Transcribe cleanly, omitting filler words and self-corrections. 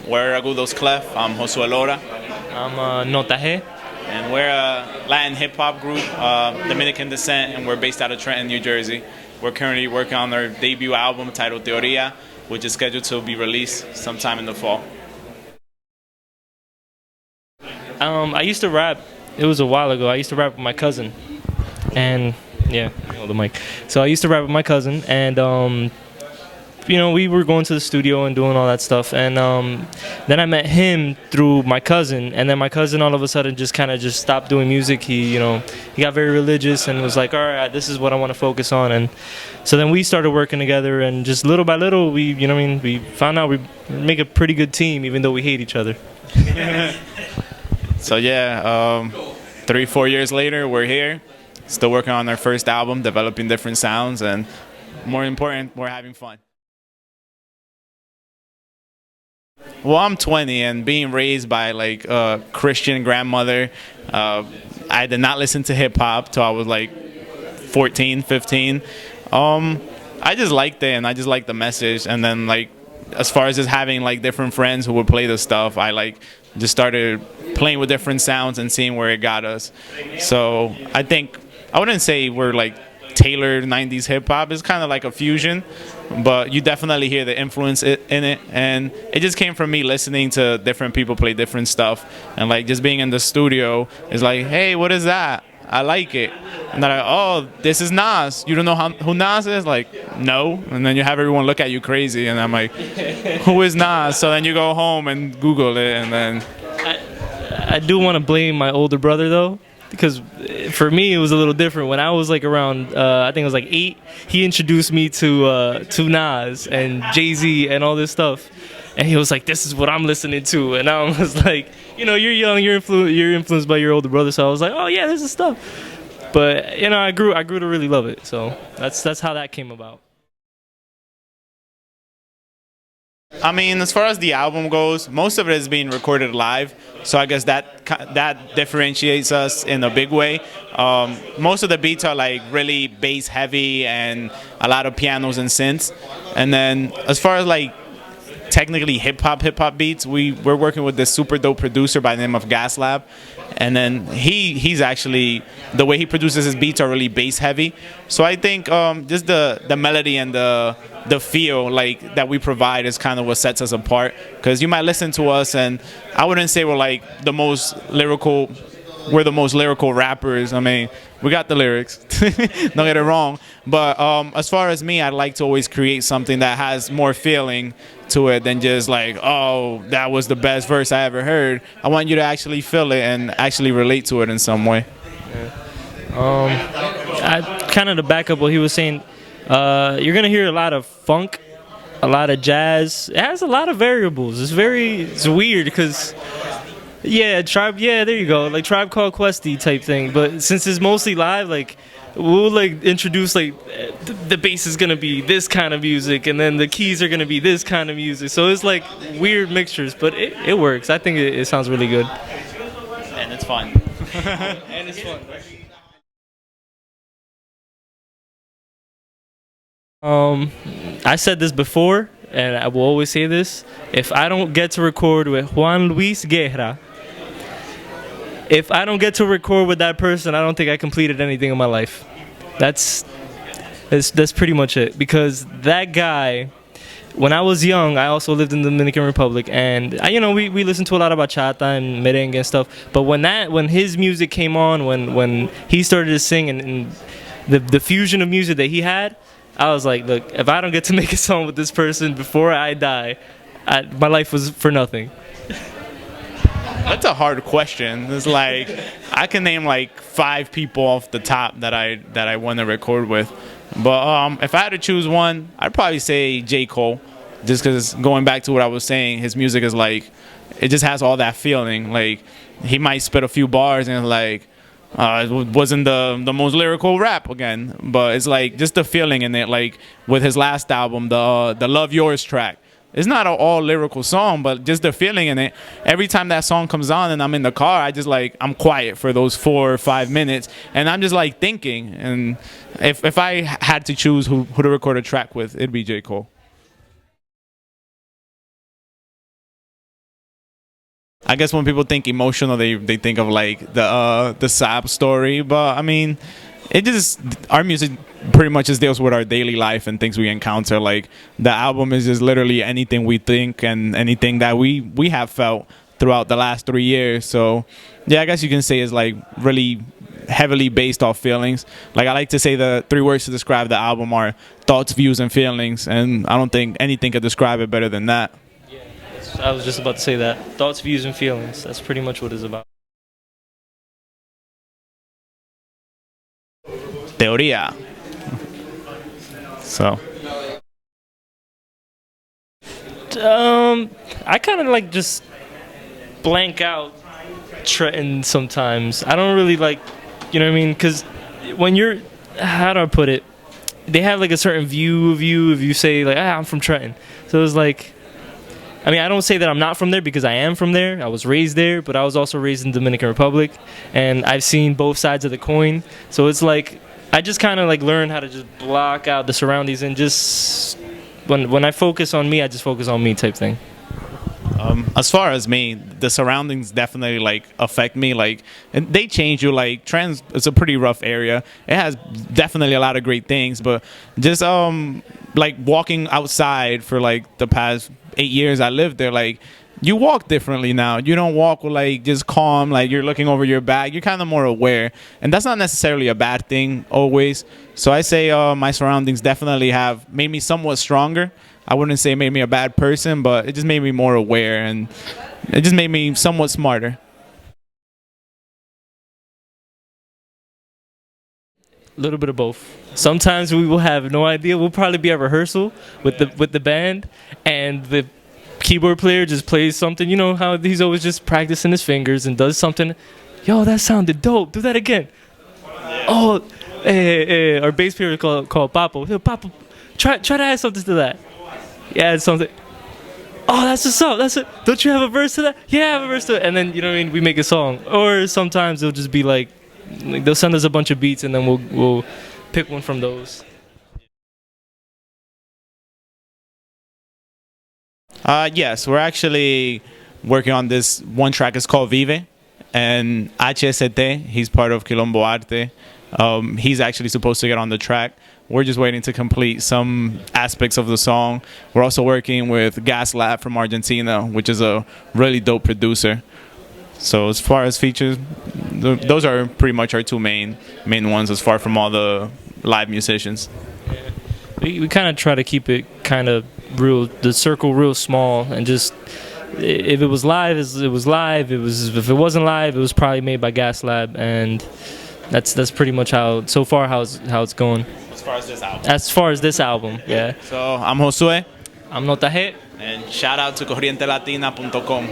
We're Agudos Clef. I'm Josué Lora. I'm Notaje. And we're a Latin hip-hop group, Dominican descent, and we're based out of Trenton, New Jersey. We're currently working on our debut album titled Teoría, which is scheduled to be released sometime in the fall. I used to rap. It was a while ago. I used to rap with my cousin. And, yeah, hold the mic. So I used to rap with my cousin, and, we were going to the studio and doing all that stuff. And then I met him through my cousin, and then my cousin all of a sudden just stopped doing music. He got very religious and was like, all right, this is what I want to focus on. And so then we started working together, and just little by little, we found out we make a pretty good team, even though we hate each other. So yeah, 3-4 years later, we're here, still working on our first album, developing different sounds, and more important, we're having fun. Well, I'm 20, and being raised by like a Christian grandmother, I did not listen to hip hop till I was like 14, 15. I just liked it, and I just liked the message. And then like, as far as just having like different friends who would play the stuff, I like just started playing with different sounds and seeing where it got us. So I think I wouldn't say we're like tailored 90s hip hop. It's kind of like a fusion, but you definitely hear the influence in it, and it just came from me listening to different people play different stuff, and like just being in the studio is like, hey, what is that? I like it. And they're like, oh, this is Nas. You don't know who Nas is? Like, no. And then you have everyone look at you crazy, and I'm like, who is Nas? So then you go home and Google it, and then I do want to blame my older brother though, because for me it was a little different. When I was like around, I think it was like 8, he introduced me to Nas and Jay-Z and all this stuff, and he was like, "This is what I'm listening to," and I was like, you're young, you're influenced by your older brother, so I was like, "Oh yeah, this is stuff." But I grew to really love it, so that's how that came about. I mean, as far as the album goes, most of it is being recorded live, so I guess that differentiates us in a big way. Most of the beats are like really bass heavy and a lot of pianos and synths. And then as far as like technically hip hop beats, we're working with this super dope producer by the name of Gas Lab, and then he's actually, the way he produces his beats are really bass heavy. So I think just the melody and the feel like that we provide is kind of what sets us apart, because you might listen to us and I wouldn't say we're like the most lyrical rappers. I mean, we got the lyrics, don't get it wrong, but as far as me, I'd like to always create something that has more feeling to it than just like, oh, that was the best verse I ever heard. I want you to actually feel it and actually relate to it in some way. I kind of to back up what he was saying, you're gonna hear a lot of funk, a lot of jazz. It has a lot of variables. It's weird because Tribe, there you go, like Tribe Called Questy type thing. But since it's mostly live, like we'll like introduce like the bass is gonna be this kind of music, and then the keys are gonna be this kind of music. So it's like weird mixtures, but it works. I think it sounds really good, and it's fun. And it's fun. I said this before, and I will always say this: if I don't get to record with Juan Luis Guerra, if I don't get to record with that person, I don't think I completed anything in my life. That's pretty much it. Because that guy, when I was young, I also lived in the Dominican Republic, and we listened to a lot of bachata and merengue and stuff. But when his music came on, when he started to sing, and the fusion of music that he had, I was like, look, if I don't get to make a song with this person before I die, my life was for nothing. That's a hard question. It's like I can name like 5 people off the top that I want to record with, but if I had to choose one, I'd probably say J. Cole, just because going back to what I was saying, his music is like, it just has all that feeling. Like he might spit a few bars and like it wasn't the most lyrical rap again, but it's like just the feeling in it. Like with his last album, the Love Yours track. It's not an all lyrical song, but just the feeling in it. Every time that song comes on and I'm in the car, I'm quiet for those 4 or 5 minutes, and I'm just like thinking. And if I had to choose who to record a track with, it'd be J. Cole. I guess when people think emotional, they think of like the sap story. But I mean, it just our music pretty much just deals with our daily life and things we encounter. Like the album is just literally anything we think and anything that we have felt throughout the last 3 years. So yeah, I guess you can say it's like really heavily based off feelings. Like I like to say the 3 words to describe the album are thoughts, views, and feelings, and I don't think anything could describe it better than that. Yeah, I was just about to say that. Thoughts, views, and feelings. That's pretty much what it's about. Teoría. So I kind of like just blank out Trenton sometimes. I don't really like, you know what I mean? Because when you're, how do I put it? They have like a certain view of you if you say like, I'm from Trenton. So it's like, I mean, I don't say that I'm not from there because I am from there. I was raised there, but I was also raised in the Dominican Republic, and I've seen both sides of the coin. So it's like, I just kind of like learn how to just block out the surroundings and just, when I focus on me, I just focus on me type thing. As far as me, the surroundings definitely like affect me. Like, and they change you. Like, Trans, it's a pretty rough area. It has definitely a lot of great things, but just like walking outside for like the past 8 years I lived there, like you walk differently now. You don't walk with like just calm, like you're looking over your back. You're kind of more aware, and that's not necessarily a bad thing always. So I say my surroundings definitely have made me somewhat stronger. I wouldn't say it made me a bad person, but it just made me more aware, and it just made me somewhat smarter. A little bit of both. Sometimes we will have no idea. We'll probably be at rehearsal with the band, and the keyboard player just plays something. You know how he's always just practicing his fingers and does something. Yo, that sounded dope. Do that again. Oh, our bass player called Papo. Yo, Papo, try to add something to that. Yeah, something. Oh, that's what's up. That's it. Don't you have a verse to that? Yeah, I have a verse to it. And then, you know what I mean, we make a song. Or sometimes they'll just be like they'll send us a bunch of beats, and then we'll pick one from those. Yes, we're actually working on this one track. It's called Vive, and HST, he's part of Quilombo Arte. He's actually supposed to get on the track. We're just waiting to complete some aspects of the song. We're also working with Gas Lab from Argentina, which is a really dope producer. So as far as features, those are pretty much our two main ones as far from all the live musicians. Yeah. We kind of try to keep it kind of real, the circle real small, and just if it was live, it was live. If it wasn't live, it was probably made by Gas Lab, and that's pretty much how it's going. As far as this album. As far as this album, yeah. So I'm Josue. I'm Notaje. And shout out to corrientelatina.com.